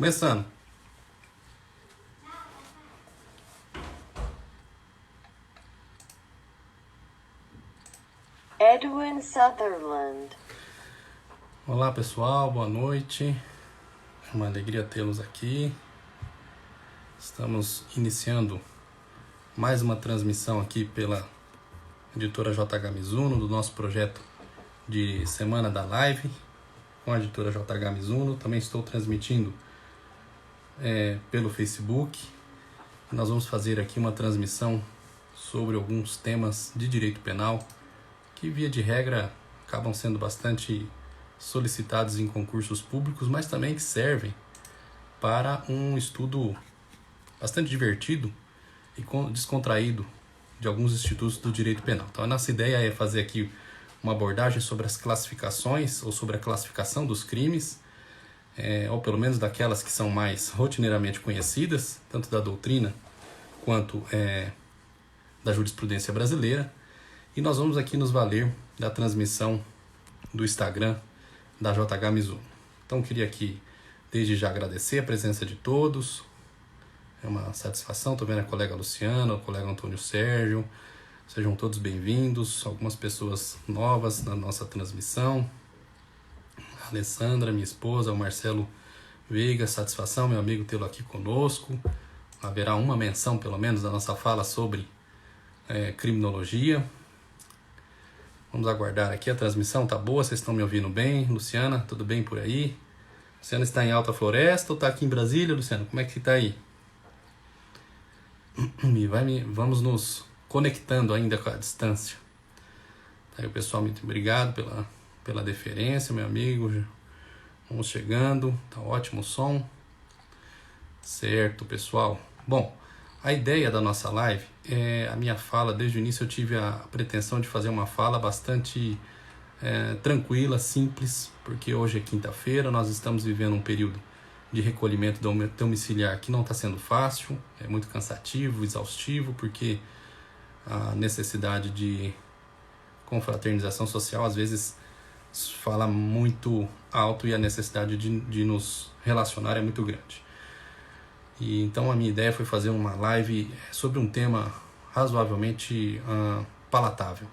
Começando. Edwin Sutherland. Olá pessoal, boa noite. É uma alegria tê-los aqui. Estamos iniciando mais uma transmissão aqui pela editora JH Mizuno, do nosso projeto de Semana da Live com a editora JH Mizuno. Também estou transmitindo pelo Facebook. Nós vamos fazer aqui uma transmissão sobre alguns temas de direito penal que, via de regra, acabam sendo bastante solicitados em concursos públicos, mas também que servem para um estudo bastante divertido e descontraído de alguns institutos do direito penal. Então a nossa ideia é fazer aqui uma abordagem sobre as classificações ou sobre a classificação dos crimes, ou pelo menos daquelas que são mais rotineiramente conhecidas, tanto da doutrina quanto da jurisprudência brasileira. E nós vamos aqui nos valer da transmissão do Instagram da JH Mizuno. Então queria aqui desde já agradecer a presença de todos. É uma satisfação, estou vendo a colega Luciana, o colega Antônio Sérgio. Sejam todos bem-vindos, algumas pessoas novas na nossa transmissão. A Alessandra, minha esposa, o Marcelo Veiga, satisfação, meu amigo, tê-lo aqui conosco. Haverá uma menção, pelo menos, da nossa fala sobre criminologia. Vamos aguardar aqui, a transmissão tá boa, vocês estão me ouvindo bem? Luciana, tudo bem por aí? Luciana está em Alta Floresta ou está aqui em Brasília, Luciana? Como é que está aí? Vamos nos conectando ainda com a distância. Tá aí o pessoal, muito obrigado pela deferência, meu amigo. Vamos chegando, tá ótimo o som. Certo, pessoal. Bom, a ideia da nossa live a minha fala, desde o início eu tive a pretensão de fazer uma fala bastante tranquila, simples, porque hoje é quinta-feira, nós estamos vivendo um período de recolhimento domiciliar que não está sendo fácil, é muito cansativo, exaustivo, porque a necessidade de confraternização social às vezes fala muito alto e a necessidade de nos relacionar é muito grande. E então a minha ideia foi fazer uma live sobre um tema razoavelmente palatável.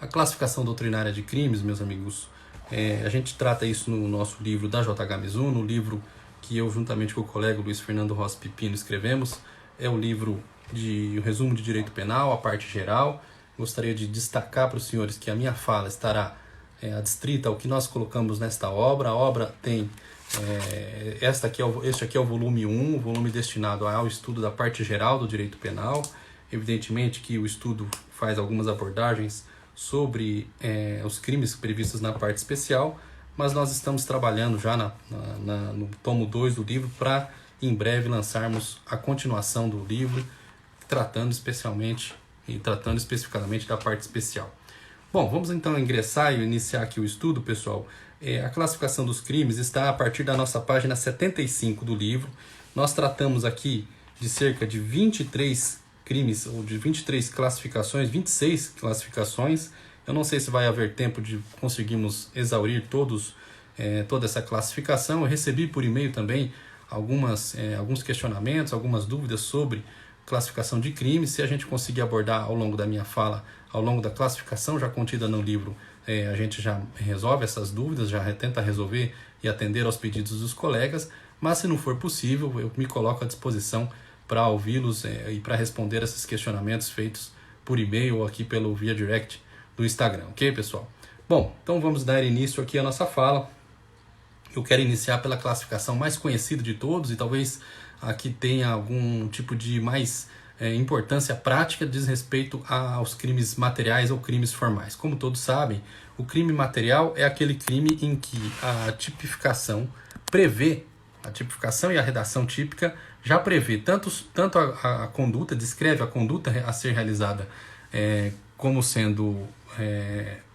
A classificação doutrinária de crimes, meus amigos, a gente trata isso no nosso livro da JH Mizuno, o livro que eu, juntamente com o colega Luiz Fernando Rossi Pipino, escrevemos. É o livro de resumo de direito penal, a parte geral. Gostaria de destacar para os senhores que a minha fala estará adstrita ao que nós colocamos nesta obra. A obra tem... este aqui é o volume 1, o volume destinado ao estudo da parte geral do direito penal. Evidentemente que o estudo faz algumas abordagens sobre os crimes previstos na parte especial, mas nós estamos trabalhando já no tomo 2 do livro para em breve lançarmos a continuação do livro, tratando especificamente da parte especial. Bom, vamos então ingressar e iniciar aqui o estudo, pessoal. A classificação dos crimes está a partir da nossa página 75 do livro. Nós tratamos aqui de cerca de 23 crimes, ou de 23 classificações, 26 classificações. Eu não sei se vai haver tempo de conseguirmos exaurir toda essa classificação. Eu recebi por e-mail também alguns questionamentos, algumas dúvidas sobre classificação de crimes. Se a gente conseguir abordar ao longo da minha fala, ao longo da classificação já contida no livro, a gente já resolve essas dúvidas, já tenta resolver e atender aos pedidos dos colegas, mas se não for possível, eu me coloco à disposição para ouvi-los e para responder esses questionamentos feitos por e-mail ou aqui pelo via direct do Instagram, ok, pessoal? Bom, então vamos dar início aqui à nossa fala. Eu quero iniciar pela classificação mais conhecida de todos e talvez aqui tenha algum tipo de mais importância prática, diz respeito aos crimes materiais ou crimes formais. Como todos sabem, o crime material é aquele crime em que a tipificação prevê, a tipificação e a redação típica já prevê tanto a conduta, descreve a conduta a ser realizada como sendo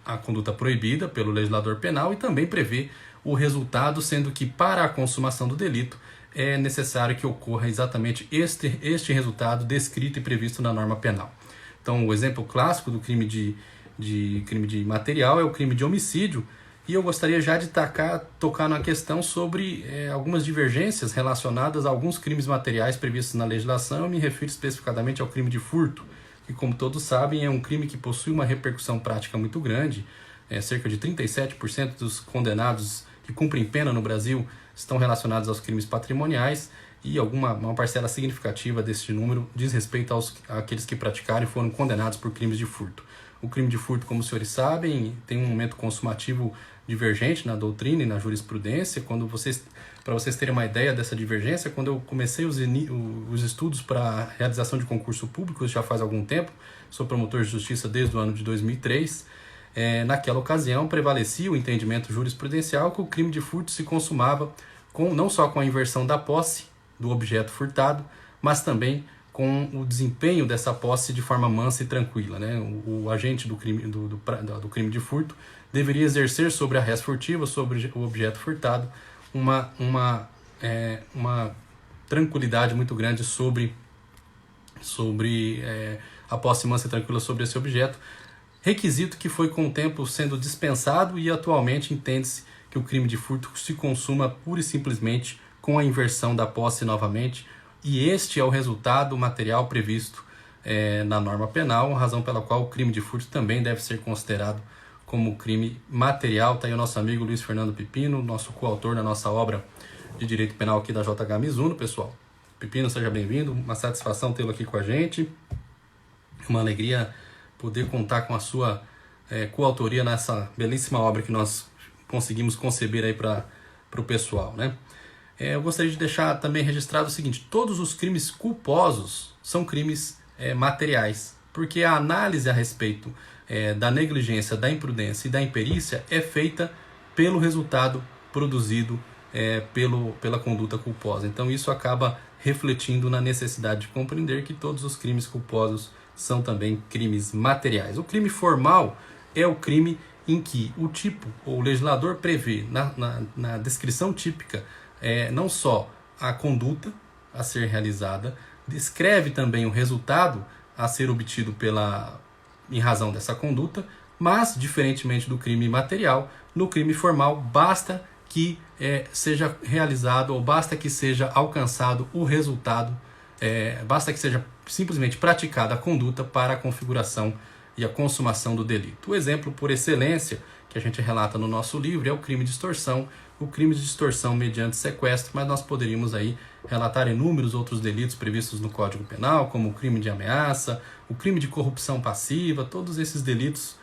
a conduta proibida pelo legislador penal, e também prevê o resultado, sendo que para a consumação do delito é necessário que ocorra exatamente este resultado descrito e previsto na norma penal. Então, o exemplo clássico do crime de material é o crime de homicídio, E eu gostaria já de tocar na questão sobre algumas divergências relacionadas a alguns crimes materiais previstos na legislação. Eu me refiro especificadamente ao crime de furto, que, como todos sabem, é um crime que possui uma repercussão prática muito grande. Cerca de 37% dos condenados que cumprem pena no Brasil estão relacionados aos crimes patrimoniais, e uma parcela significativa deste número diz respeito àqueles que praticaram e foram condenados por crimes de furto. O crime de furto, como os senhores sabem, tem um momento consumativo divergente na doutrina e na jurisprudência. Para vocês terem uma ideia dessa divergência, quando eu comecei os estudos para a realização de concurso público, já faz algum tempo, sou promotor de justiça desde o ano de 2003, naquela ocasião prevalecia o entendimento jurisprudencial que o crime de furto se consumava não só com a inversão da posse do objeto furtado, mas também com o desempenho dessa posse de forma mansa e tranquila, né? O agente do crime de furto deveria exercer sobre a res furtiva, sobre o objeto furtado, uma tranquilidade muito grande sobre a posse mansa e tranquila sobre esse objeto, requisito que foi com o tempo sendo dispensado, e atualmente entende-se que o crime de furto se consuma pura e simplesmente com a inversão da posse novamente, e este é o resultado material previsto na norma penal, razão pela qual o crime de furto também deve ser considerado como crime material. Está aí o nosso amigo Luiz Fernando Pipino, nosso coautor da nossa obra de Direito Penal aqui da JH Mizuno, pessoal. Pipino, seja bem-vindo, uma satisfação tê-lo aqui com a gente, uma alegria poder contar com a sua coautoria nessa belíssima obra que nós conseguimos conceber aí para o pessoal, né? Eu gostaria de deixar também registrado o seguinte: todos os crimes culposos são crimes materiais, porque a análise a respeito da negligência, da imprudência e da imperícia é feita pelo resultado produzido pela conduta culposa. Então isso acaba refletindo na necessidade de compreender que todos os crimes culposos são também crimes materiais. O crime formal é o crime em que o legislador prevê na descrição típica não só a conduta a ser realizada, descreve também o resultado a ser obtido em razão dessa conduta, mas, diferentemente do crime material, no crime formal basta que seja realizado, ou basta que seja alcançado o resultado, basta que seja simplesmente praticada a conduta para a configuração e a consumação do delito. O exemplo por excelência que a gente relata no nosso livro é o crime de extorsão, o crime de extorsão mediante sequestro, mas nós poderíamos aí relatar inúmeros outros delitos previstos no Código Penal, como o crime de ameaça, o crime de corrupção passiva, todos esses delitos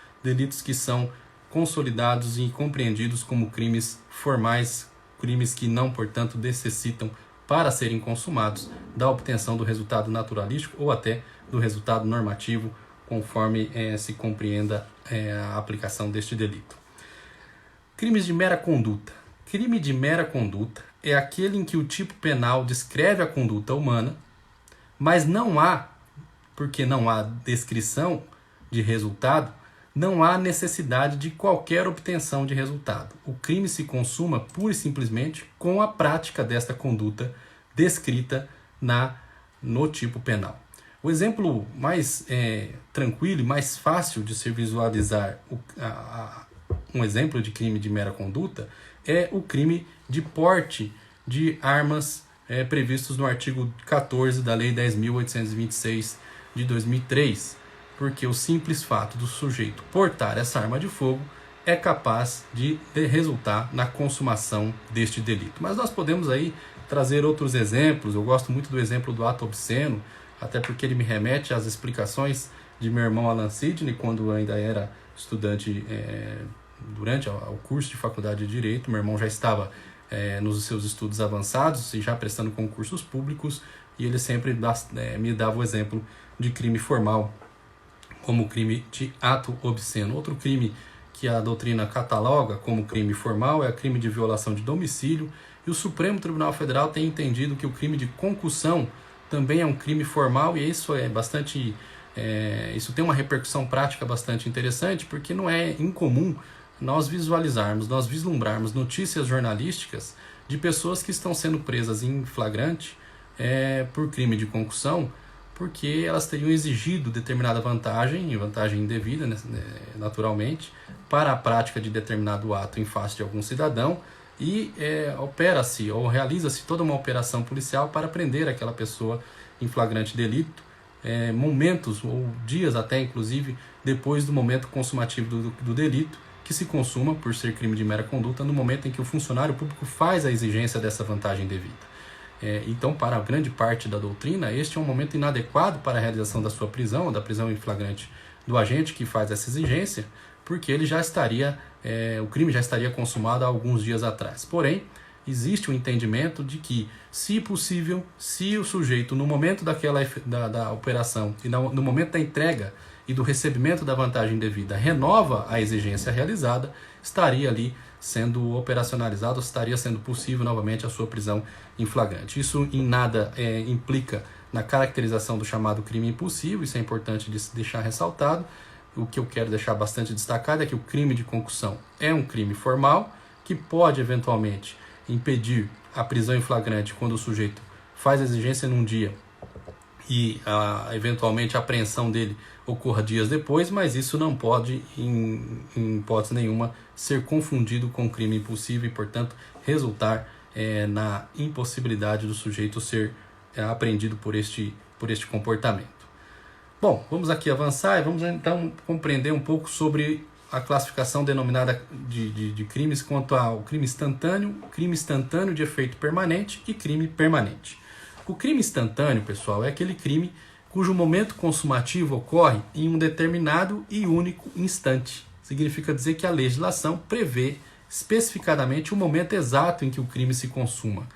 que são consolidados e compreendidos como crimes formais, crimes que não, portanto, necessitam, para serem consumados, da obtenção do resultado naturalístico ou até do resultado normativo, conforme se compreenda a aplicação deste delito. Crimes de mera conduta. Crime de mera conduta é aquele em que o tipo penal descreve a conduta humana, mas porque não há descrição de resultado, não há necessidade de qualquer obtenção de resultado. O crime se consuma pura e simplesmente com a prática desta conduta descrita no tipo penal. O exemplo mais tranquilo e mais fácil de se visualizar um exemplo de crime de mera conduta é o crime de porte de armas previstos no artigo 14 da Lei 10.826 de 2003, porque o simples fato do sujeito portar essa arma de fogo é capaz de resultar na consumação deste delito. Mas nós podemos aí trazer outros exemplos. Eu gosto muito do exemplo do ato obsceno, até porque ele me remete às explicações de meu irmão Alan Sidney, quando ainda era estudante durante o curso de faculdade de Direito. Meu irmão já estava nos seus estudos avançados e já prestando concursos públicos, e ele sempre me dava o exemplo de crime formal, como o crime de ato obsceno. Outro crime que a doutrina cataloga como crime formal é o crime de violação de domicílio, e o Supremo Tribunal Federal tem entendido que o crime de concussão também é um crime formal, e isso isso tem uma repercussão prática bastante interessante, porque não é incomum nós vislumbrarmos notícias jornalísticas de pessoas que estão sendo presas em flagrante por crime de concussão, porque elas teriam exigido determinada vantagem, e vantagem indevida, né, naturalmente, para a prática de determinado ato em face de algum cidadão, e opera-se ou realiza-se toda uma operação policial para prender aquela pessoa em flagrante delito, momentos ou dias até, inclusive, depois do momento consumativo do delito, que se consuma, por ser crime de mera conduta, no momento em que o funcionário público faz a exigência dessa vantagem devida. Então, para a grande parte da doutrina, este é um momento inadequado para a realização da sua prisão, da prisão em flagrante do agente que faz essa exigência, porque ele já estaria, o crime já estaria consumado há alguns dias atrás. Porém, existe o entendimento de que, se possível, se o sujeito, no momento da operação e no momento da entrega e do recebimento da vantagem devida, renova a exigência realizada, estaria ali sendo operacionalizado, estaria sendo possível novamente a sua prisão em flagrante. Isso em nada implica na caracterização do chamado crime impulsivo, isso é importante de se deixar ressaltado. O que eu quero deixar bastante destacado é que o crime de concussão é um crime formal, que pode eventualmente impedir a prisão em flagrante quando o sujeito faz a exigência num dia e eventualmente a apreensão dele ocorra dias depois, mas isso não pode, em hipótese nenhuma, ser confundido com crime impulsivo e, portanto, resultar na impossibilidade do sujeito ser apreendido por este comportamento. Bom, vamos aqui avançar e vamos então compreender um pouco sobre a classificação denominada de crimes quanto ao crime instantâneo de efeito permanente e crime permanente. O crime instantâneo, pessoal, é aquele crime cujo momento consumativo ocorre em um determinado e único instante. Significa dizer que a legislação prevê especificadamente o momento exato em que o crime se consuma.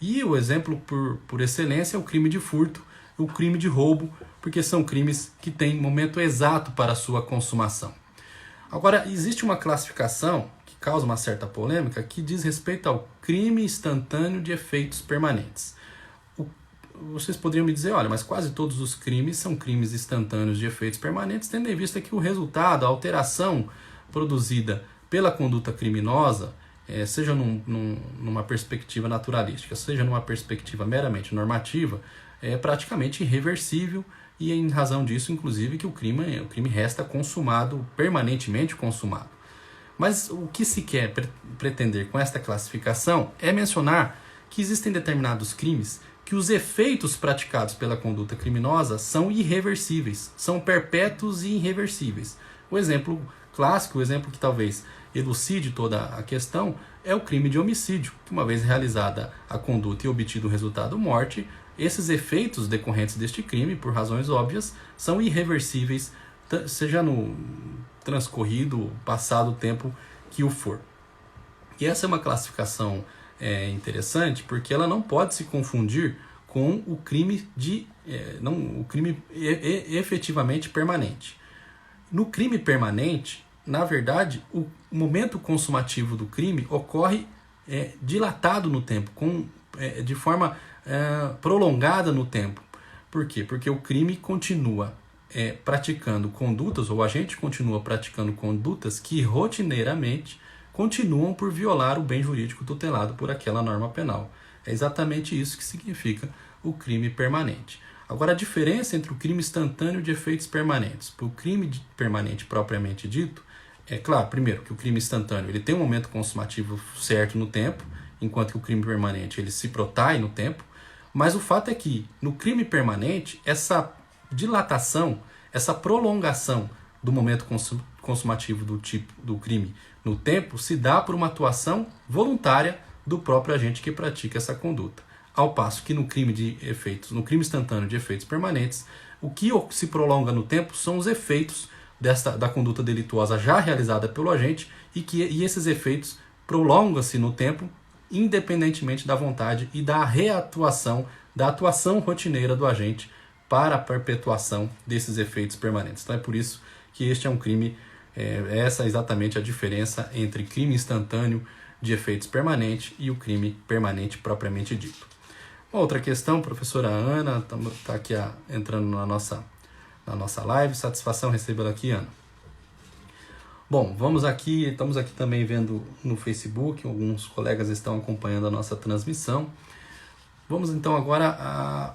E o exemplo por excelência é o crime de furto, o crime de roubo, porque são crimes que têm momento exato para a sua consumação. Agora, existe uma classificação que causa uma certa polêmica que diz respeito ao crime instantâneo de efeitos permanentes. Vocês poderiam me dizer, olha, mas quase todos os crimes são crimes instantâneos de efeitos permanentes, tendo em vista que o resultado, a alteração produzida pela conduta criminosa, seja numa perspectiva naturalística, seja numa perspectiva meramente normativa, é praticamente irreversível, e em razão disso, inclusive, que o crime resta consumado, permanentemente consumado. Mas o que se quer pretender com esta classificação é mencionar que existem determinados crimes que os efeitos praticados pela conduta criminosa são irreversíveis, são perpétuos e irreversíveis. O exemplo clássico, o exemplo que talvez elucide toda a questão, é o crime de homicídio, que uma vez realizada a conduta e obtido o resultado morte, esses efeitos decorrentes deste crime, por razões óbvias, são irreversíveis, seja no transcorrido, passado o tempo que o for. E essa é uma classificação interessante, porque ela não pode se confundir com o crime efetivamente permanente. No crime permanente, na verdade, o momento consumativo do crime ocorre dilatado no tempo, de forma prolongada no tempo. Por quê? Porque o crime continua praticando condutas, ou o agente continua praticando condutas que rotineiramente continuam por violar o bem jurídico tutelado por aquela norma penal. É exatamente isso que significa o crime permanente. Agora, a diferença entre o crime instantâneo de efeitos permanentes para o crime permanente propriamente dito, é claro, primeiro, que o crime instantâneo ele tem um momento consumativo certo no tempo, enquanto que o crime permanente ele se protrai no tempo, mas o fato é que no crime permanente, essa dilatação, essa prolongação do momento consumativo do crime no tempo se dá por uma atuação voluntária do próprio agente que pratica essa conduta. Ao passo que no crime instantâneo de efeitos permanentes, o que se prolonga no tempo são os efeitos da conduta delituosa já realizada pelo agente e esses efeitos prolongam-se no tempo independentemente da vontade e da reatuação, da atuação rotineira do agente para a perpetuação desses efeitos permanentes. Então é por isso que este é um crime, essa é exatamente a diferença entre crime instantâneo de efeitos permanentes e o crime permanente propriamente dito. Uma outra questão, professora Ana, está aqui entrando na nossa live, satisfação recebê-la aqui, Ana. Bom, estamos aqui também vendo no Facebook, alguns colegas estão acompanhando a nossa transmissão. Vamos então agora a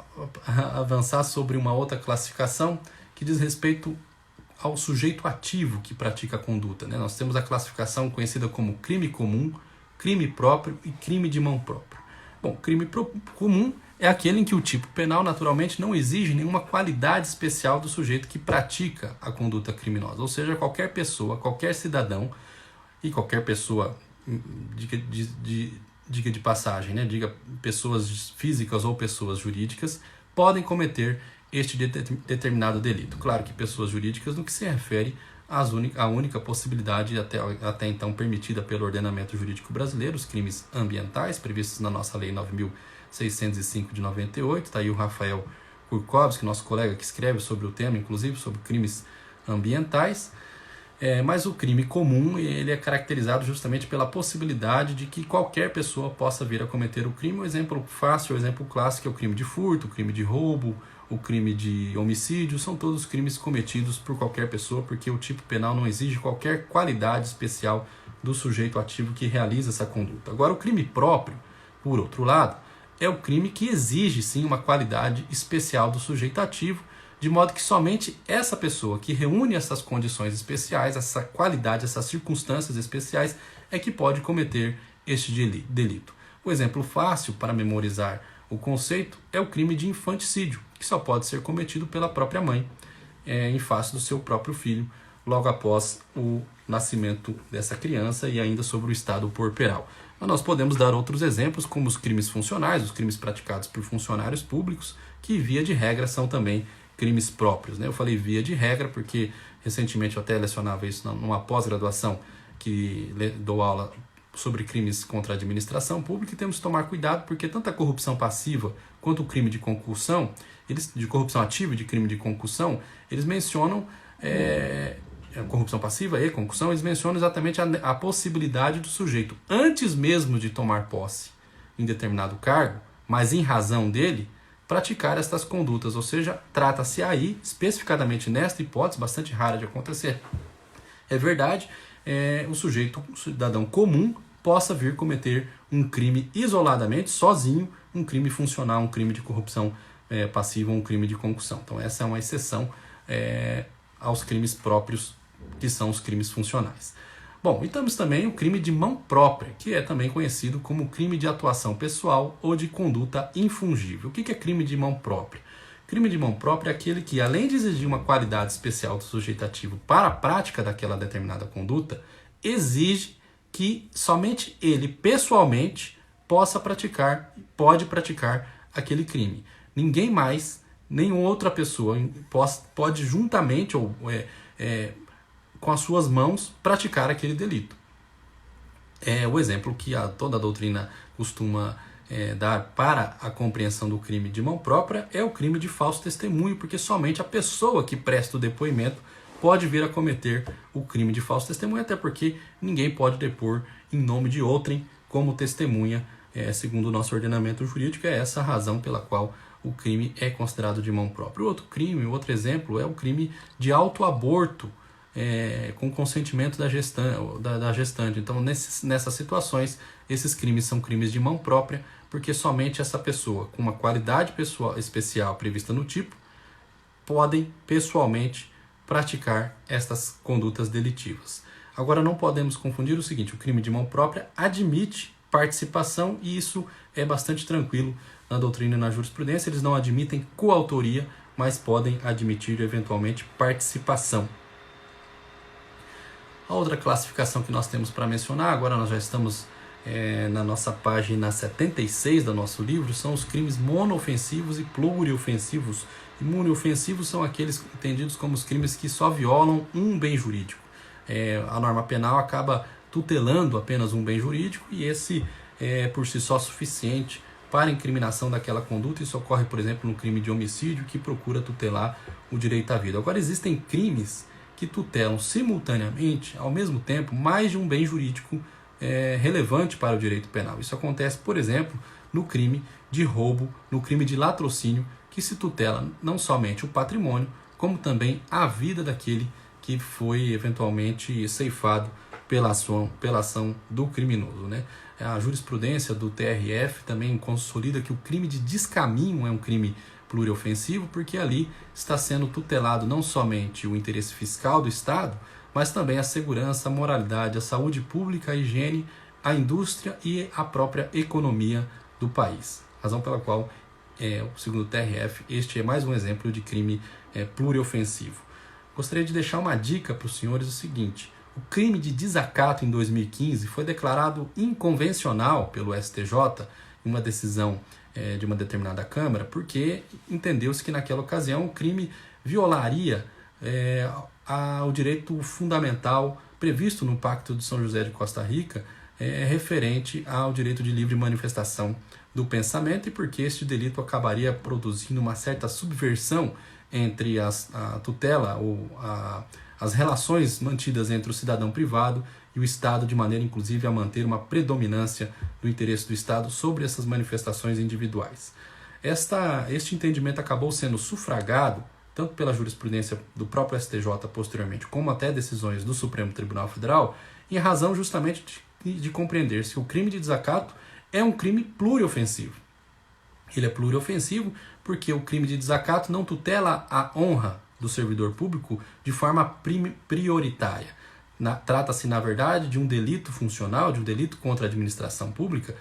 avançar sobre uma outra classificação que diz respeito ao sujeito ativo que pratica a conduta, né? Nós temos a classificação conhecida como crime comum, crime próprio e crime de mão própria. Bom, crime comum é aquele em que o tipo penal naturalmente não exige nenhuma qualidade especial do sujeito que pratica a conduta criminosa, ou seja, qualquer pessoa, qualquer cidadão e qualquer pessoa, diga de passagem, né? Diga pessoas físicas ou pessoas jurídicas, podem cometer este determinado delito. Claro que pessoas jurídicas no que se refere à única possibilidade até então permitida pelo ordenamento jurídico brasileiro, os crimes ambientais previstos na nossa Lei 9.605 de 98. Está aí o Rafael Kurkowski, nosso colega que escreve sobre o tema, inclusive sobre crimes ambientais. Mas o crime comum ele é caracterizado justamente pela possibilidade de que qualquer pessoa possa vir a cometer o crime. O exemplo fácil, o exemplo clássico é o crime de furto, o crime de roubo, o crime de homicídio. São todos crimes cometidos por qualquer pessoa, porque o tipo penal não exige qualquer qualidade especial do sujeito ativo que realiza essa conduta. Agora, o crime próprio, por outro lado, é o crime que exige sim uma qualidade especial do sujeito ativo, de modo que somente essa pessoa que reúne essas condições especiais, essa qualidade, essas circunstâncias especiais, é que pode cometer este delito. O exemplo fácil para memorizar o conceito é o crime de infanticídio, que só pode ser cometido pela própria mãe, em face do seu próprio filho, logo após o nascimento dessa criança e ainda sobre o estado puerperal. Mas nós podemos dar outros exemplos, como os crimes funcionais, os crimes praticados por funcionários públicos, que via de regra são também crimes próprios, né? Eu falei via de regra porque recentemente eu até lecionava isso numa pós-graduação que dou aula sobre crimes contra a administração pública, e temos que tomar cuidado porque tanto a corrupção passiva quanto o crime de concussão, de corrupção ativa e de crime de concussão, eles mencionam a corrupção passiva e concussão, eles mencionam exatamente a possibilidade do sujeito, antes mesmo de tomar posse em determinado cargo, mas em razão dele, praticar estas condutas, ou seja, trata-se aí, especificadamente nesta hipótese, bastante rara de acontecer, é verdade, o sujeito, o cidadão comum, possa vir cometer um crime isoladamente, sozinho, um crime funcional, um crime de corrupção passiva, um crime de concussão. Então essa é uma exceção aos crimes próprios, que são os crimes funcionais. Bom, e temos também o crime de mão própria, que é também conhecido como crime de atuação pessoal ou de conduta infungível. O que é crime de mão própria? Crime de mão própria é aquele que, além de exigir uma qualidade especial do sujeito ativo para a prática daquela determinada conduta, exige que somente ele, pessoalmente, pode praticar aquele crime. Ninguém mais, nenhuma outra pessoa pode juntamente ou com as suas mãos praticar aquele delito. O exemplo que toda a doutrina costuma dar para a compreensão do crime de mão própria é o crime de falso testemunho, porque somente a pessoa que presta o depoimento pode vir a cometer o crime de falso testemunho, até porque ninguém pode depor em nome de outrem como testemunha, segundo o nosso ordenamento jurídico. É essa a razão pela qual o crime é considerado de mão própria. O outro exemplo é o crime de autoaborto, com consentimento da gestante. Então, nessas situações, esses crimes são crimes de mão própria, porque somente essa pessoa, com uma qualidade pessoal especial prevista no tipo, podem pessoalmente praticar estas condutas delitivas. Agora, não podemos confundir o seguinte: o crime de mão própria admite participação, e isso é bastante tranquilo na doutrina e na jurisprudência. Eles não admitem coautoria, mas podem admitir eventualmente participação. A outra classificação que nós temos para mencionar, agora nós já estamos na nossa página 76 do nosso livro, são os crimes monoofensivos e pluriofensivos. E monoofensivos são aqueles entendidos como os crimes que só violam um bem jurídico. A norma penal acaba tutelando apenas um bem jurídico, e esse é por si só suficiente para a incriminação daquela conduta. Isso ocorre, por exemplo, no crime de homicídio, que procura tutelar o direito à vida. Agora, existem crimes que tutelam simultaneamente, ao mesmo tempo, mais de um bem jurídico relevante para o direito penal. Isso acontece, por exemplo, no crime de roubo, no crime de latrocínio, que se tutela não somente o patrimônio, como também a vida daquele que foi eventualmente ceifado pela ação do criminoso, né? A jurisprudência do TRF também consolida que o crime de descaminho é um crime pluriofensivo, porque ali está sendo tutelado não somente o interesse fiscal do Estado, mas também a segurança, a moralidade, a saúde pública, a higiene, a indústria e a própria economia do país. Razão pela qual, segundo o TRF, este é mais um exemplo de crime pluriofensivo. Gostaria de deixar uma dica para os senhores o seguinte: o crime de desacato em 2015 foi declarado inconvencional pelo STJ em uma decisão de uma determinada Câmara, porque entendeu-se que naquela ocasião o crime violaria o direito fundamental previsto no Pacto de São José de Costa Rica, referente ao direito de livre manifestação do pensamento, e porque este delito acabaria produzindo uma certa subversão entre a tutela ou as relações mantidas entre o cidadão privado e o Estado, de maneira inclusive a manter uma predominância do interesse do Estado sobre essas manifestações individuais. Este entendimento acabou sendo sufragado tanto pela jurisprudência do próprio STJ posteriormente, como até decisões do Supremo Tribunal Federal, em razão justamente de compreender-se que o crime de desacato é um crime pluriofensivo. Ele é pluriofensivo porque o crime de desacato não tutela a honra do servidor público de forma prioritária. Trata-se, na verdade, de um delito funcional, de um delito contra a administração pública,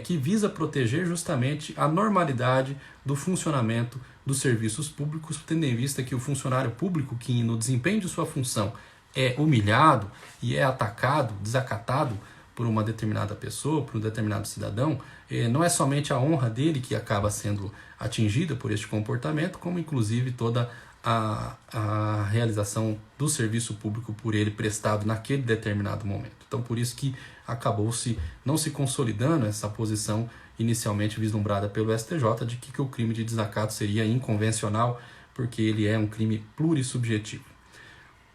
que visa proteger justamente a normalidade do funcionamento dos serviços públicos, tendo em vista que o funcionário público que no desempenho de sua função é humilhado e é atacado, desacatado por uma determinada pessoa, por um determinado cidadão, não é somente a honra dele que acaba sendo atingida por este comportamento, como inclusive toda a realização do serviço público por ele prestado naquele determinado momento. Então, por isso que acabou-se não se consolidando essa posição inicialmente vislumbrada pelo STJ de que o crime de desacato seria inconvencional, porque ele é um crime plurissubjetivo.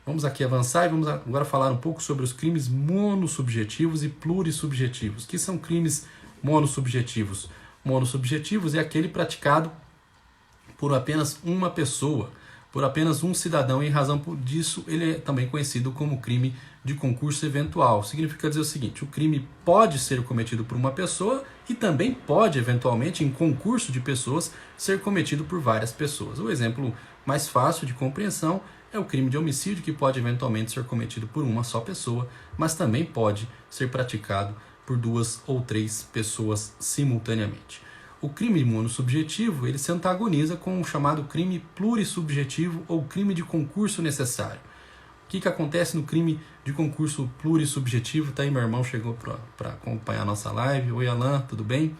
Vamos aqui avançar e vamos agora falar um pouco sobre os crimes monossubjetivos e plurissubjetivos. O que são crimes monossubjetivos? Monossubjetivos é aquele praticado por apenas uma pessoa, por apenas um cidadão, e em razão disso ele é também conhecido como crime de concurso eventual. Significa dizer o seguinte: o crime pode ser cometido por uma pessoa e também pode, eventualmente, em concurso de pessoas, ser cometido por várias pessoas. O exemplo mais fácil de compreensão é o crime de homicídio, que pode eventualmente ser cometido por uma só pessoa, mas também pode ser praticado por 2 ou 3 pessoas simultaneamente. O crime monossubjetivo ele se antagoniza com o chamado crime plurissubjetivo ou crime de concurso necessário. O que acontece no crime de concurso plurissubjetivo? Tá aí, meu irmão chegou para acompanhar a nossa live. Oi, Alan, tudo bem?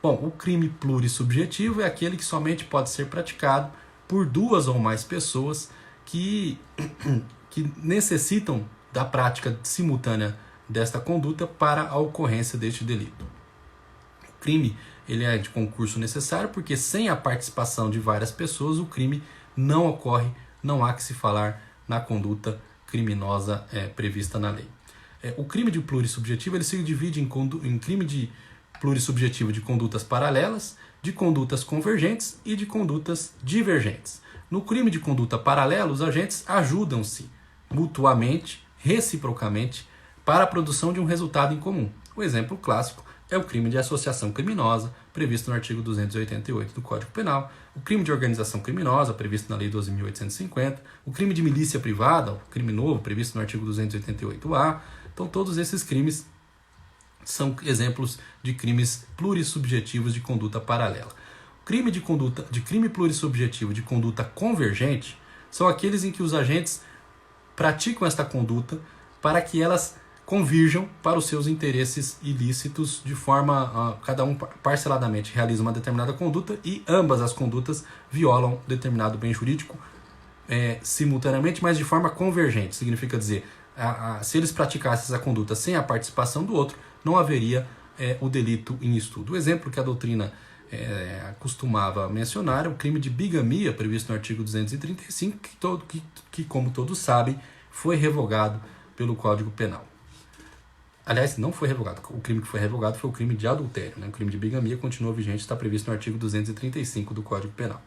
Bom, o crime plurissubjetivo é aquele que somente pode ser praticado por 2 ou mais pessoas que necessitam da prática simultânea desta conduta para a ocorrência deste delito. O crime ele é de concurso necessário porque sem a participação de várias pessoas o crime não ocorre, não há que se falar na conduta criminosa prevista na lei. O crime de plurissubjetivo ele se divide em crime de plurissubjetivo de condutas paralelas, de condutas convergentes e de condutas divergentes. No crime de conduta paralela, os agentes ajudam-se mutuamente, reciprocamente, para a produção de um resultado em comum. O exemplo clássico é o crime de associação criminosa, previsto no artigo 288 do Código Penal, o crime de organização criminosa, previsto na Lei 12.850, o crime de milícia privada, o crime novo, previsto no artigo 288-A. Então, todos esses crimes são exemplos de crimes plurissubjetivos de conduta paralela. Crime plurissubjetivo de conduta convergente são aqueles em que os agentes praticam esta conduta para que elas convirjam para os seus interesses ilícitos de forma, cada um parceladamente realiza uma determinada conduta e ambas as condutas violam determinado bem jurídico simultaneamente, mas de forma convergente. Significa dizer, se eles praticassem essa conduta sem a participação do outro, não haveria o delito em estudo. O exemplo que a doutrina costumava mencionar é o crime de bigamia, previsto no artigo 235, que como todos sabem, foi revogado pelo Código Penal. Aliás, não foi revogado. O crime que foi revogado foi o crime de adultério. O crime de bigamia continua vigente, está previsto no artigo 235 do Código Penal.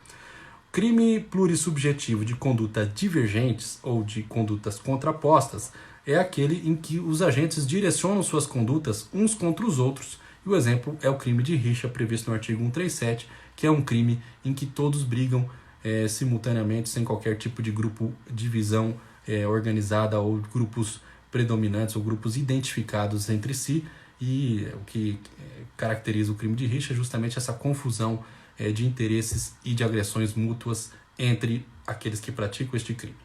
Crime plurissubjetivo de conduta divergentes ou de condutas contrapostas é aquele em que os agentes direcionam suas condutas uns contra os outros. E o exemplo é o crime de rixa previsto no artigo 137, que é um crime em que todos brigam simultaneamente, sem qualquer tipo de grupo, divisão organizada ou grupos predominantes ou grupos identificados entre si. E o que caracteriza o crime de rixa é justamente essa confusão de interesses e de agressões mútuas entre aqueles que praticam este crime.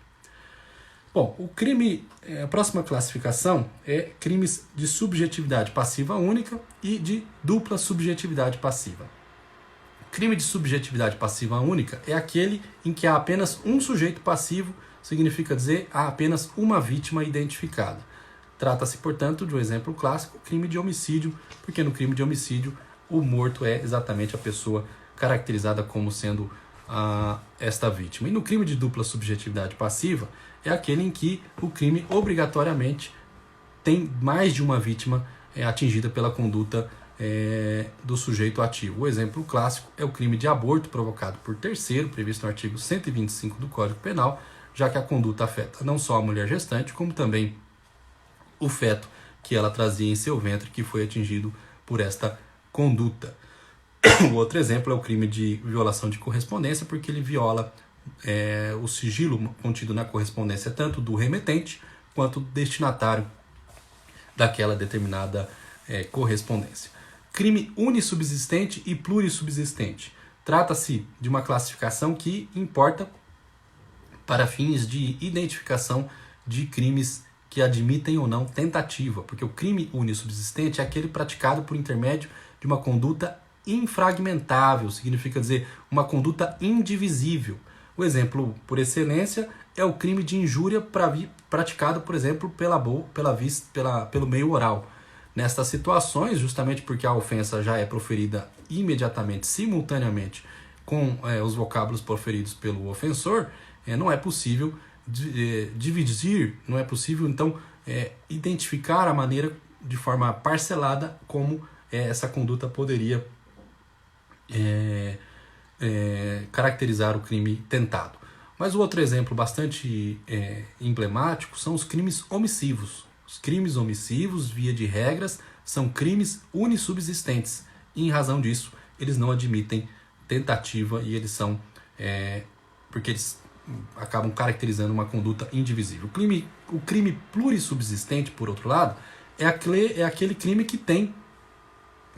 Bom, o crime, a próxima classificação é crimes de subjetividade passiva única e de dupla subjetividade passiva. Crime de subjetividade passiva única é aquele em que há apenas um sujeito passivo, significa dizer, há apenas uma vítima identificada. Trata-se, portanto, de um exemplo clássico, crime de homicídio, porque no crime de homicídio o morto é exatamente a pessoa caracterizada como sendo esta vítima. E no crime de dupla subjetividade passiva é aquele em que o crime obrigatoriamente tem mais de uma vítima atingida pela conduta do sujeito ativo. O exemplo clássico é o crime de aborto provocado por terceiro, previsto no artigo 125 do Código Penal, já que a conduta afeta não só a mulher gestante, como também o feto que ela trazia em seu ventre, que foi atingido por esta conduta. O outro exemplo é o crime de violação de correspondência, porque ele viola o sigilo contido na correspondência tanto do remetente quanto do destinatário daquela determinada correspondência. Crime unissubsistente e plurissubsistente. Trata-se de uma classificação que importa para fins de identificação de crimes que admitem ou não tentativa, porque o crime unissubsistente é aquele praticado por intermédio de uma conduta infragmentável, significa dizer, uma conduta indivisível. O exemplo por excelência é o crime de injúria praticado, por exemplo, pelo meio oral. Nestas situações, justamente porque a ofensa já é proferida imediatamente, simultaneamente, com os vocábulos proferidos pelo ofensor, não é possível dividir, não é possível, então, identificar a maneira de forma parcelada como essa conduta poderia caracterizar o crime tentado. Mas o outro exemplo bastante emblemático são os crimes omissivos. Os crimes omissivos, via de regras, são crimes unissubsistentes. E, em razão disso, eles não admitem tentativa e eles são... porque eles acabam caracterizando uma conduta indivisível. O crime plurissubsistente, por outro lado, é aquele crime que tem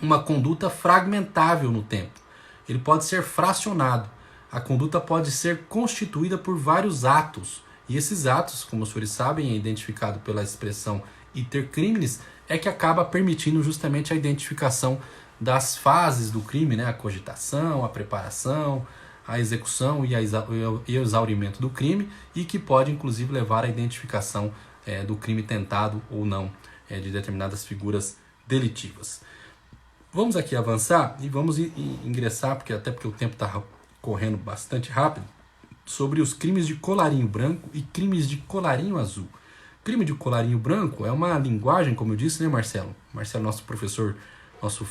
uma conduta fragmentável no tempo. Ele pode ser fracionado. A conduta pode ser constituída por vários atos. E esses atos, como os senhores sabem, é identificado pela expressão iter criminis, é que acaba permitindo justamente a identificação das fases do crime, né? A cogitação, a preparação, a execução e o exaurimento do crime, e que pode inclusive levar à identificação do crime tentado ou não de determinadas figuras delitivas. Vamos aqui avançar e vamos ingressar, porque o tempo está correndo bastante rápido, sobre os crimes de colarinho branco e crimes de colarinho azul. Crime de colarinho branco é uma linguagem, como eu disse, né, Marcelo? Marcelo, nosso professor, nosso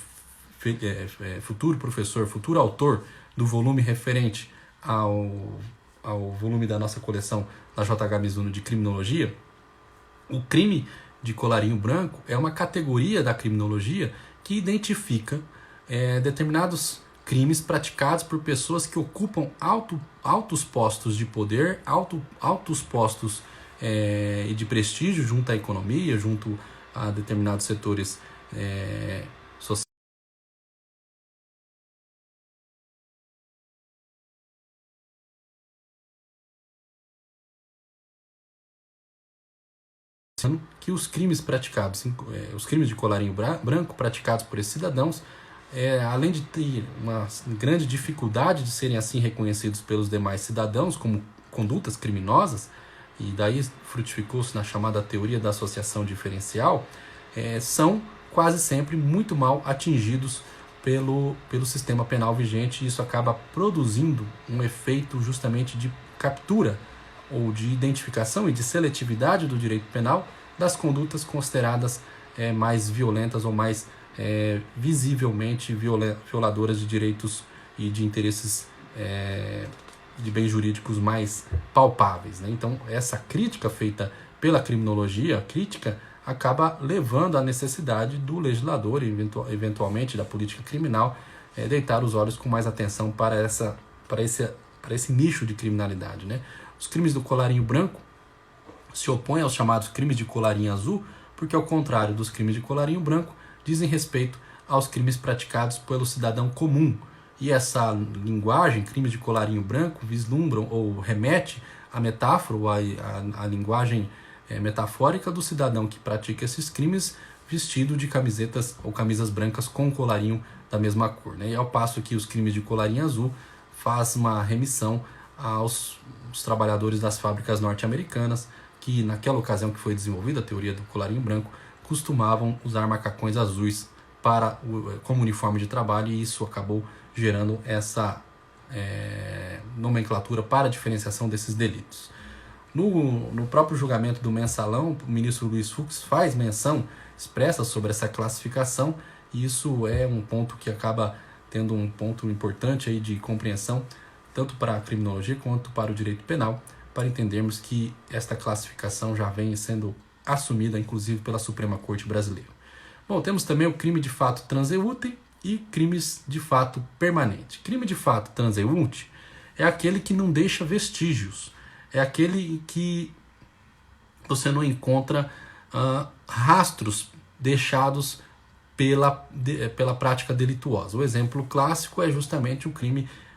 futuro professor, futuro autor do volume referente ao volume da nossa coleção da JH Mizuno de criminologia. O crime de colarinho branco é uma categoria da criminologia que identifica determinados crimes praticados por pessoas que ocupam altos postos de poder, altos postos e de prestígio junto à economia, junto a determinados setores sociais, que os crimes praticados, os crimes de colarinho branco praticados por esses cidadãos, além de ter uma grande dificuldade de serem assim reconhecidos pelos demais cidadãos como condutas criminosas, e daí frutificou-se na chamada teoria da associação diferencial, são quase sempre muito mal atingidos pelo sistema penal vigente, e isso acaba produzindo um efeito justamente de captura ou de identificação e de seletividade do direito penal das condutas consideradas mais violentas ou mais visivelmente violadoras de direitos e de interesses de bens jurídicos mais palpáveis, né? Então, essa crítica feita pela criminologia crítica, acaba levando à necessidade do legislador, eventualmente da política criminal, deitar os olhos com mais atenção para esse nicho de criminalidade, né? Os crimes do colarinho branco se opõem aos chamados crimes de colarinho azul, porque, ao contrário dos crimes de colarinho branco, dizem respeito aos crimes praticados pelo cidadão comum. E essa linguagem, crimes de colarinho branco, vislumbram ou remete à metáfora, ou à linguagem metafórica do cidadão que pratica esses crimes vestido de camisetas ou camisas brancas com colarinho da mesma cor, né? E ao passo que os crimes de colarinho azul faz uma remissão aos trabalhadores das fábricas norte-americanas que, naquela ocasião que foi desenvolvida a teoria do colarinho branco, costumavam usar macacões azuis como uniforme de trabalho, e isso acabou gerando essa nomenclatura para a diferenciação desses delitos. No próprio julgamento do Mensalão, o ministro Luiz Fux faz menção expressa sobre essa classificação, e isso é um ponto que acaba tendo um ponto importante aí de compreensão, tanto para a criminologia quanto para o direito penal, para entendermos que esta classificação já vem sendo assumida, inclusive, pela Suprema Corte Brasileira. Bom, temos também o crime de fato transeúntem e crimes de fato permanente. Crime de fato transeúnte é aquele que não deixa vestígios, é aquele que você não encontra rastros deixados pela prática delituosa. O exemplo clássico é justamente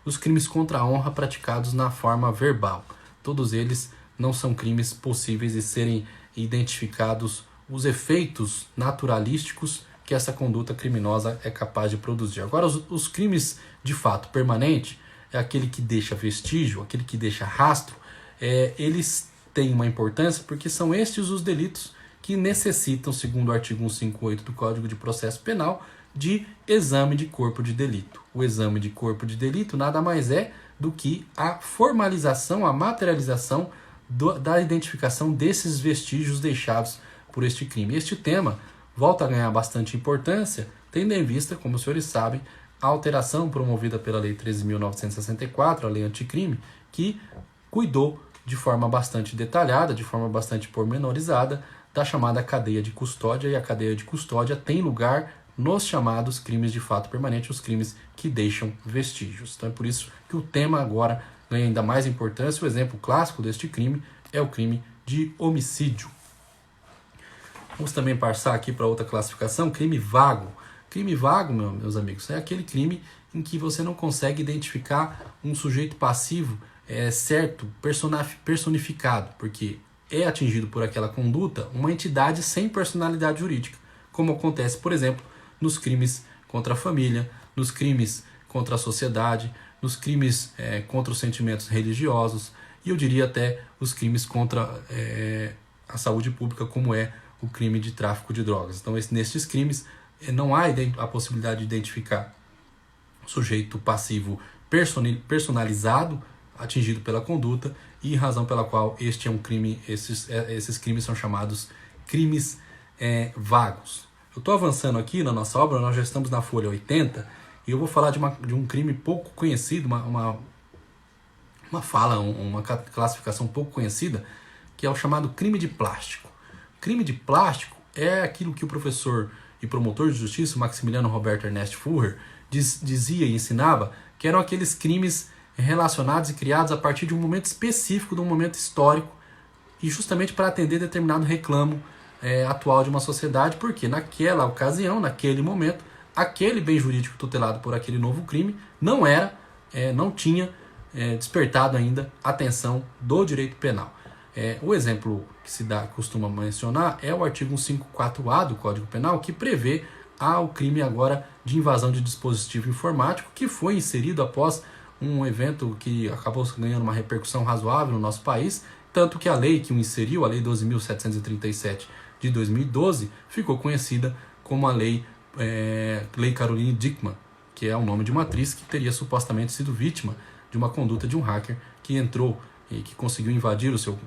os crimes contra a honra praticados na forma verbal. Todos eles não são crimes possíveis de serem identificados os efeitos naturalísticos que essa conduta criminosa é capaz de produzir. Agora, os crimes de fato permanente é aquele que deixa vestígio, aquele que deixa rastro. Eles têm uma importância porque são estes os delitos que necessitam, segundo o artigo 158 do Código de Processo Penal, de exame de corpo de delito. O exame de corpo de delito nada mais é do que a formalização, a materialização da identificação desses vestígios deixados por este crime. Este tema volta a ganhar bastante importância, tendo em vista, como os senhores sabem, a alteração promovida pela Lei 13.964, a Lei Anticrime, que cuidou de forma bastante detalhada, de forma bastante pormenorizada, da chamada cadeia de custódia, e a cadeia de custódia tem lugar nos chamados crimes de fato permanente, os crimes que deixam vestígios. Então é por isso que o tema agora ganha ainda mais importância. O exemplo clássico deste crime é o crime de homicídio. Vamos também passar aqui para outra classificação, crime vago. Crime vago, meus amigos, é aquele crime em que você não consegue identificar um sujeito passivo certo, personificado, porque é atingido por aquela conduta uma entidade sem personalidade jurídica, como acontece, por exemplo, nos crimes contra a família, nos crimes contra a sociedade, nos crimes contra os sentimentos religiosos, e eu diria até os crimes contra a saúde pública, como é o crime de tráfico de drogas. Então, nestes crimes, não há a possibilidade de identificar o sujeito passivo personalizado, atingido pela conduta, e razão pela qual este é um crime, esses crimes são chamados crimes vagos. Eu estou avançando aqui na nossa obra, nós já estamos na folha 80, e eu vou falar de um crime pouco conhecido, uma classificação pouco conhecida, que é o chamado crime de plástico. Crime de plástico é aquilo que o professor e promotor de justiça, Maximiliano Roberto Ernest Furrer, dizia e ensinava, que eram aqueles crimes relacionados e criados a partir de um momento específico, de um momento histórico, e justamente para atender determinado reclamo atual de uma sociedade, porque naquela ocasião, naquele momento, aquele bem jurídico tutelado por aquele novo crime não tinha despertado ainda a atenção do direito penal. O exemplo que costuma mencionar é o artigo 154A do Código Penal, que prevê o crime agora de invasão de dispositivo informático, que foi inserido após um evento que acabou ganhando uma repercussão razoável no nosso país, tanto que a lei que o inseriu, a Lei 12.737 de 2012, ficou conhecida como a Lei Caroline Dickmann, que é o nome de uma atriz que teria supostamente sido vítima de uma conduta de um hacker que entrou e que conseguiu invadir o seu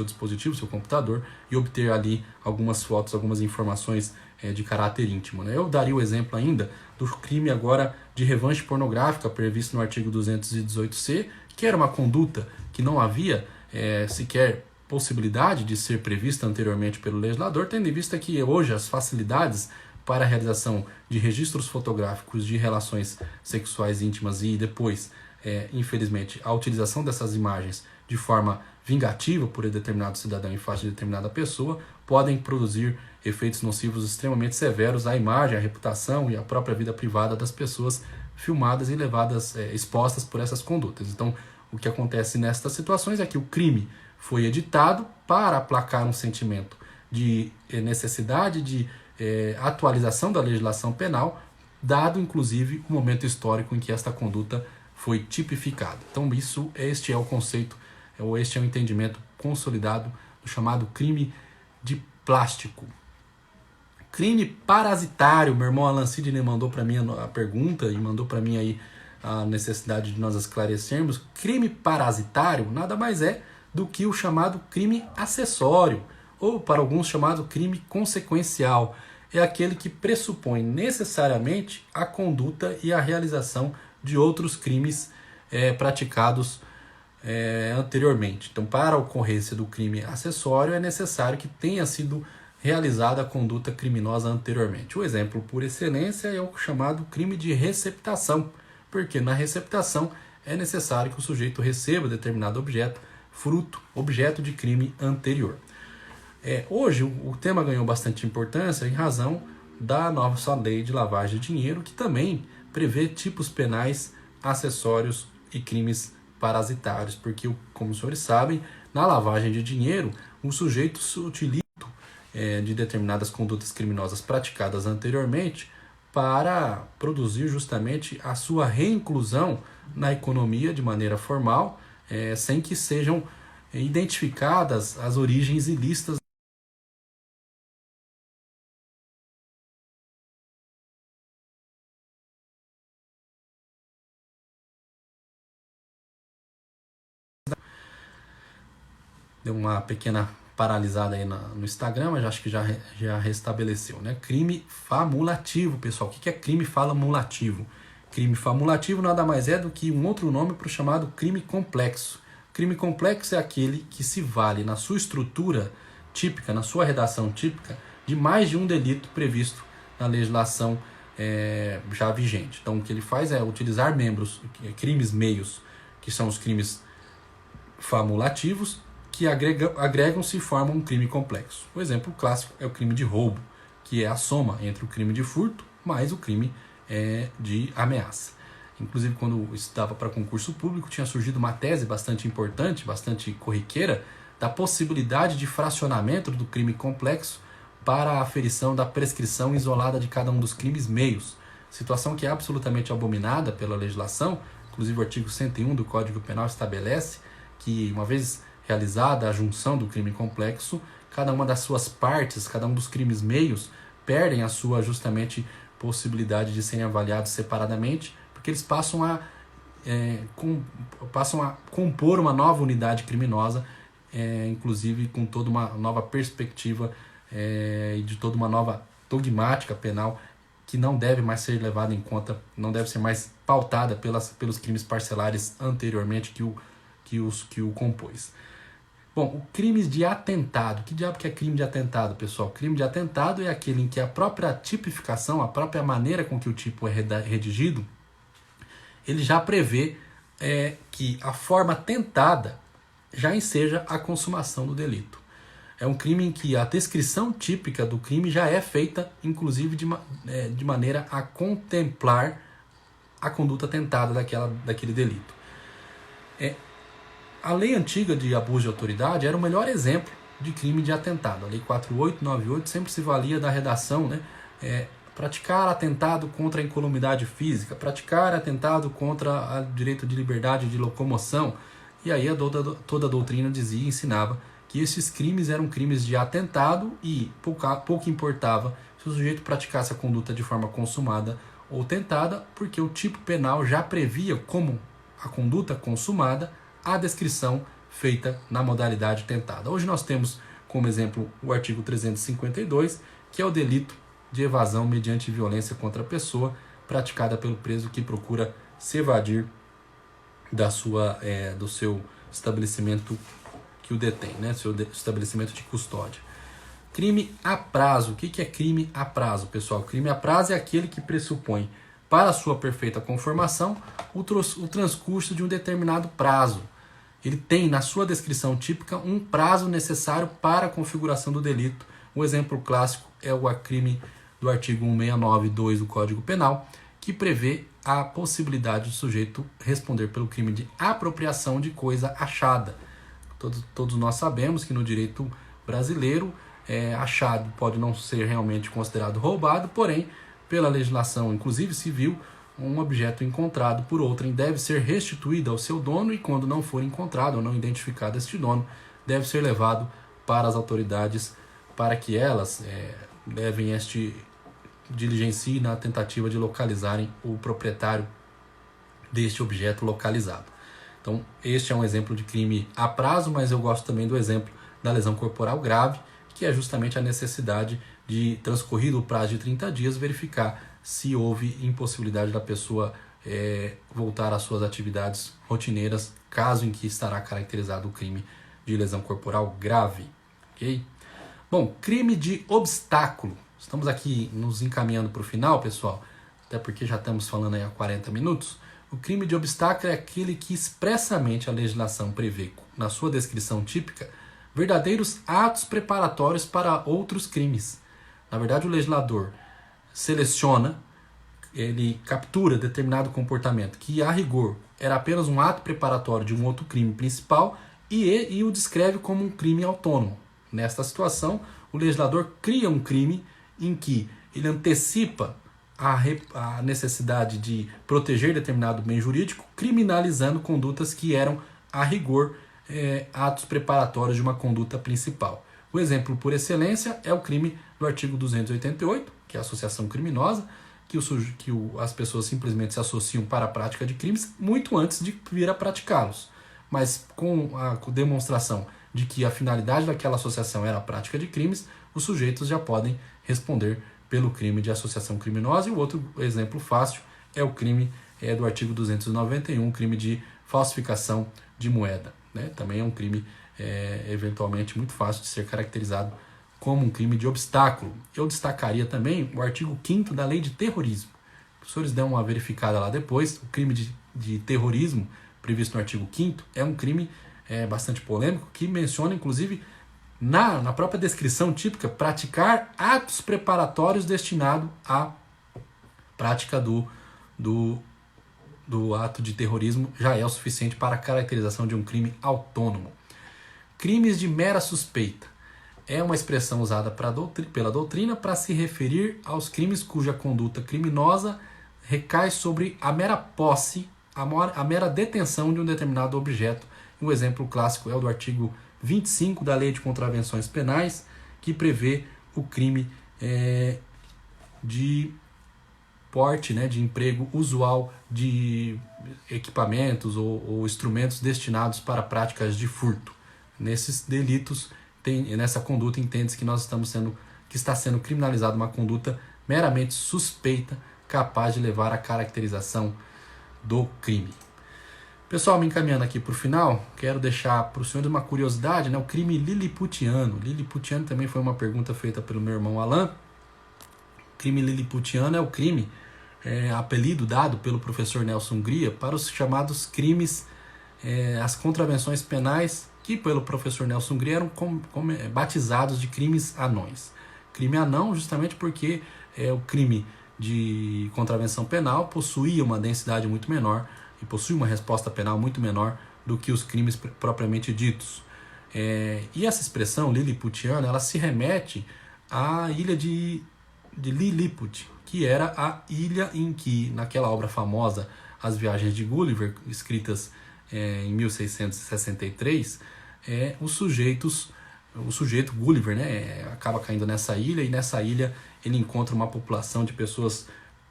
dispositivo, o seu computador, e obter ali algumas fotos, algumas informações de caráter íntimo, né? Eu daria o exemplo ainda do crime agora de revanche pornográfica previsto no artigo 218C, que era uma conduta que não havia sequer possibilidade de ser prevista anteriormente pelo legislador, tendo em vista que hoje as facilidades para a realização de registros fotográficos de relações sexuais íntimas e depois, infelizmente, a utilização dessas imagens de forma vingativa por determinado cidadão em face de determinada pessoa podem produzir efeitos nocivos extremamente severos à imagem, à reputação e à própria vida privada das pessoas filmadas e levadas, expostas por essas condutas. Então, o que acontece nestas situações é que o crime foi editado para aplacar um sentimento de necessidade de atualização da legislação penal, dado inclusive o momento histórico em que esta conduta foi tipificada. Então este é o conceito, este é o entendimento consolidado do chamado crime de plástico. Crime parasitário, meu irmão Alan Sidney mandou para mim a pergunta e mandou para mim aí a necessidade de nós esclarecermos. Crime parasitário nada mais é do que o chamado crime acessório, ou para alguns chamado crime consequencial. É aquele que pressupõe necessariamente a conduta e a realização de outros crimes praticados anteriormente. Então, para a ocorrência do crime acessório, é necessário que tenha sido realizada a conduta criminosa anteriormente. O exemplo por excelência é o chamado crime de receptação, porque na receptação é necessário que o sujeito receba determinado objeto, objeto de crime anterior. Hoje o tema ganhou bastante importância em razão da nova lei de lavagem de dinheiro, que também prevê tipos penais acessórios e crimes parasitários, porque, como os senhores sabem, na lavagem de dinheiro, o sujeito se utiliza de determinadas condutas criminosas praticadas anteriormente para produzir justamente a sua reinclusão na economia de maneira formal, sem que sejam identificadas as origens ilícitas deu uma pequena paralisada aí no Instagram, mas acho que já restabeleceu, né? Crime famulativo, pessoal. O que é crime famulativo? Crime famulativo nada mais é do que um outro nome para o chamado crime complexo. Crime complexo é aquele que se vale na sua estrutura típica, na sua redação típica, de mais de um delito previsto na legislação já vigente. Então, o que ele faz é utilizar crimes meios, que são os crimes famulativos, que agregam-se e formam um crime complexo. O exemplo clássico é o crime de roubo, que é a soma entre o crime de furto mais o crime de ameaça. Inclusive, quando eu estudava para concurso público, tinha surgido uma tese bastante importante, bastante corriqueira, da possibilidade de fracionamento do crime complexo para a aferição da prescrição isolada de cada um dos crimes meios. Situação que é absolutamente abominada pela legislação. Inclusive, o artigo 101 do Código Penal estabelece que, uma vez realizada a junção do crime complexo, cada uma das suas partes, cada um dos crimes meios, perdem a sua, justamente, possibilidade de serem avaliados separadamente, porque eles passam a compor uma nova unidade criminosa, inclusive com toda uma nova perspectiva e de toda uma nova dogmática penal que não deve mais ser levada em conta, não deve ser mais pautada pelos crimes parcelares anteriormente que o compôs. Bom, o crime de atentado. Que diabo que é crime de atentado, pessoal? Crime de atentado é aquele em que a própria tipificação, a própria maneira com que o tipo é redigido, ele já prevê que a forma tentada já enseja a consumação do delito. É um crime em que a descrição típica do crime já é feita, inclusive, de maneira a contemplar a conduta tentada daquele delito. A lei antiga de abuso de autoridade era o melhor exemplo de crime de atentado. A lei 4898 sempre se valia da redação, né? Praticar atentado contra a incolumidade física, praticar atentado contra o direito de liberdade de locomoção. E aí toda a doutrina dizia e ensinava que esses crimes eram crimes de atentado e pouco importava se o sujeito praticasse a conduta de forma consumada ou tentada, porque o tipo penal já previa como a conduta consumada a descrição feita na modalidade tentada. Hoje nós temos como exemplo o artigo 352, que é o delito de evasão mediante violência contra a pessoa, praticada pelo preso que procura se evadir do seu estabelecimento que o detém, né? Seu estabelecimento de custódia. Crime a prazo. O que é crime a prazo, pessoal? Crime a prazo é aquele que pressupõe, para a sua perfeita conformação, o transcurso de um determinado prazo. Ele tem, na sua descrição típica, um prazo necessário para a configuração do delito. Um exemplo clássico é o crime do artigo 169.2 do Código Penal, que prevê a possibilidade do sujeito responder pelo crime de apropriação de coisa achada. Todos nós sabemos que no direito brasileiro, achado pode não ser realmente considerado roubado, porém, pela legislação, inclusive civil, um objeto encontrado por outrem deve ser restituído ao seu dono e, quando não for encontrado ou não identificado este dono, deve ser levado para as autoridades para que elas levem diligenciem na tentativa de localizarem o proprietário deste objeto localizado. Então, este é um exemplo de crime a prazo, mas eu gosto também do exemplo da lesão corporal grave, que é justamente a necessidade de, transcorrido o prazo de 30 dias, verificar se houve impossibilidade da pessoa voltar às suas atividades rotineiras, caso em que estará caracterizado o crime de lesão corporal grave. Ok? Bom, crime de obstáculo. Estamos aqui nos encaminhando para o final, pessoal, até porque já estamos falando aí há 40 minutos. O crime de obstáculo é aquele que expressamente a legislação prevê, na sua descrição típica, verdadeiros atos preparatórios para outros crimes. Na verdade, o legislador seleciona, ele captura determinado comportamento que, a rigor, era apenas um ato preparatório de um outro crime principal e o descreve como um crime autônomo. Nesta situação, o legislador cria um crime em que ele antecipa a necessidade de proteger determinado bem jurídico, criminalizando condutas que eram, a rigor, atos preparatórios de uma conduta principal. O exemplo por excelência é o crime do artigo 288, que é a associação criminosa, que as pessoas simplesmente se associam para a prática de crimes muito antes de vir a praticá-los. Mas com a demonstração de que a finalidade daquela associação era a prática de crimes, os sujeitos já podem responder pelo crime de associação criminosa. E o outro exemplo fácil é o crime do artigo 291, crime de falsificação de moeda. Né? Também é um crime eventualmente muito fácil de ser caracterizado como um crime de obstáculo. Eu destacaria também o artigo 5º da Lei de Terrorismo. Os professores dão uma verificada lá depois. O crime de terrorismo previsto no artigo 5º é um crime bastante polêmico, que menciona, inclusive, na própria descrição típica, praticar atos preparatórios destinados à prática do ato de terrorismo, já é o suficiente para a caracterização de um crime autônomo. Crimes de mera suspeita é uma expressão usada pela doutrina para se referir aos crimes cuja conduta criminosa recai sobre a mera posse, a mera detenção de um determinado objeto. Um exemplo clássico é o do artigo 25 da Lei de Contravenções Penais, que prevê o crime de porte, de emprego usual de equipamentos ou instrumentos destinados para práticas de furto. Nesses delitos, nessa conduta, entende-se que está sendo criminalizada uma conduta meramente suspeita, capaz de levar à caracterização do crime. Pessoal, me encaminhando aqui para o final, quero deixar para os senhores uma curiosidade, o crime liliputiano. Liliputiano também foi uma pergunta feita pelo meu irmão Alan. O crime liliputiano é o crime, apelido dado pelo professor Nelson Hungria para os chamados crimes, as contravenções penais, que pelo professor Nelson Hungria eram batizados de crimes anões. Crime anão justamente porque o crime de contravenção penal possuía uma densidade muito menor e possui uma resposta penal muito menor do que os crimes propriamente ditos. E essa expressão liliputiana, ela se remete à ilha de Lilliput, que era a ilha em que, naquela obra famosa, As Viagens de Gulliver, escritas em 1663, o sujeito Gulliver, acaba caindo nessa ilha, e nessa ilha ele encontra uma população de pessoas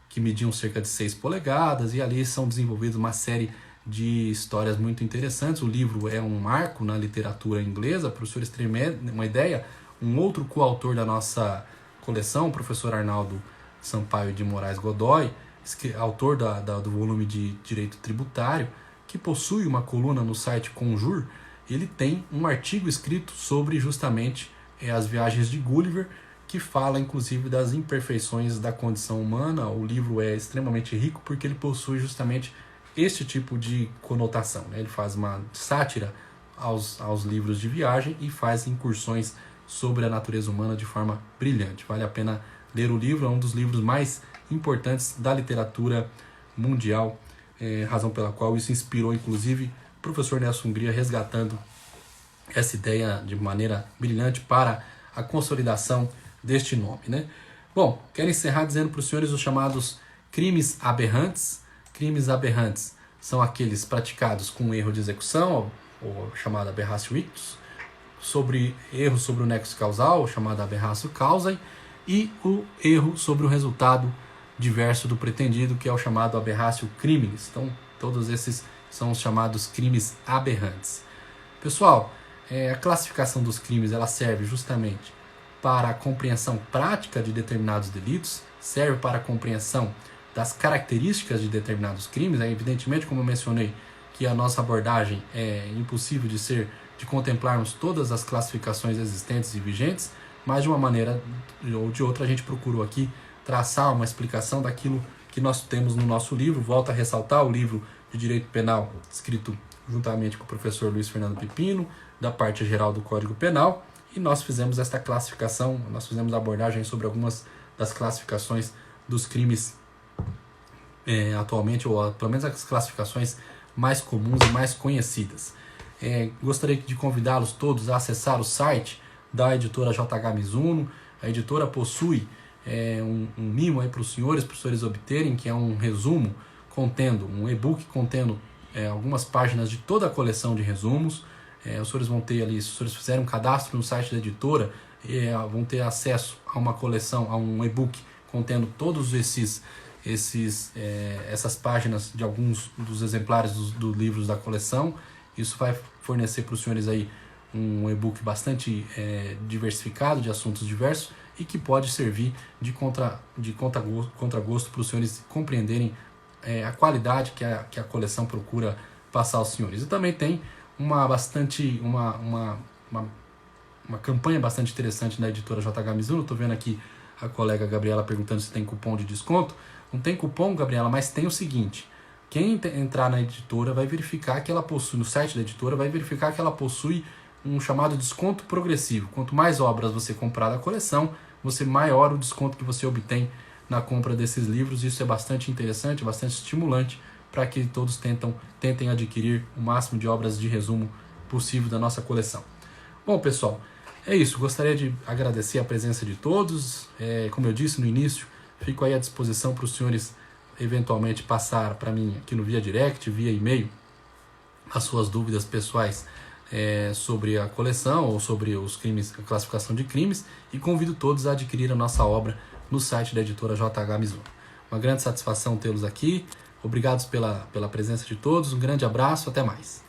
que mediam cerca de 6 polegadas, e ali são desenvolvidas uma série de histórias muito interessantes. O livro é um marco na literatura inglesa. Para os senhores terem uma ideia, um outro coautor da nossa coleção, o professor Arnaldo Sampaio de Moraes Godoy, autor do volume de Direito Tributário, que possui uma coluna no site Conjur, ele tem um artigo escrito sobre justamente as viagens de Gulliver, que fala inclusive das imperfeições da condição humana. O livro é extremamente rico porque ele possui justamente este tipo de conotação, né? Ele faz uma sátira aos livros de viagem e faz incursões sobre a natureza humana de forma brilhante. Vale a pena ler o livro, é um dos livros mais importantes da literatura mundial, razão pela qual isso inspirou inclusive o professor Nelson Hungria, resgatando essa ideia de maneira brilhante para a consolidação deste nome, né? Bom, quero encerrar dizendo para os senhores os chamados crimes aberrantes. Crimes aberrantes são aqueles praticados com erro de execução, ou chamado aberratio ictus, erro sobre o nexo causal, ou chamado aberratio causae, e o erro sobre o resultado diverso do pretendido, que é o chamado aberratio criminis. Então, todos esses são os chamados crimes aberrantes. Pessoal, a classificação dos crimes ela serve justamente para a compreensão prática de determinados delitos, serve para a compreensão das características de determinados crimes. Evidentemente, como eu mencionei, que a nossa abordagem é impossível de contemplarmos todas as classificações existentes e vigentes, mas de uma maneira ou de outra a gente procurou aqui traçar uma explicação daquilo que nós temos no nosso livro. Volto a ressaltar o livro de Direito Penal, escrito juntamente com o professor Luiz Fernando Pepino, da parte geral do Código Penal, e nós fizemos esta classificação, nós fizemos a abordagem sobre algumas das classificações dos crimes atualmente, ou pelo menos as classificações mais comuns e mais conhecidas. Gostaria de convidá-los todos a acessar o site da editora JH Mizuno. A editora possui um mimo para os senhores obterem, que é um resumo contendo, um e-book contendo algumas páginas de toda a coleção de resumos. Os senhores vão ter ali, se os senhores fizerem um cadastro no site da editora, vão ter acesso a uma coleção, a um e-book contendo todos essas páginas de alguns dos exemplares dos livros da coleção. Isso vai fornecer para os senhores aí um e-book bastante diversificado, de assuntos diversos, e que pode servir de contragosto para os senhores compreenderem a qualidade que a coleção procura passar aos senhores. E também tem uma campanha bastante interessante da editora JH Mizuno. Estou vendo aqui a colega Gabriela perguntando se tem cupom de desconto. Não tem cupom, Gabriela, mas tem o seguinte: quem entrar na editora vai verificar que ela possui, no site da editora, vai verificar que ela possui um chamado desconto progressivo. Quanto mais obras você comprar da coleção, maior o desconto que você obtém na compra desses livros. Isso é bastante interessante, bastante estimulante para que todos tentem adquirir o máximo de obras de resumo possível da nossa coleção. Bom, pessoal, é isso. Gostaria de agradecer a presença de todos. Como eu disse no início, fico aí à disposição para os senhores eventualmente passar para mim aqui no via direct, via e-mail, as suas dúvidas pessoais sobre a coleção ou sobre os crimes, a classificação de crimes, e convido todos a adquirir a nossa obra no site da editora JH Mizuno. Uma grande satisfação tê-los aqui. Obrigados pela presença de todos. Um grande abraço. Até mais.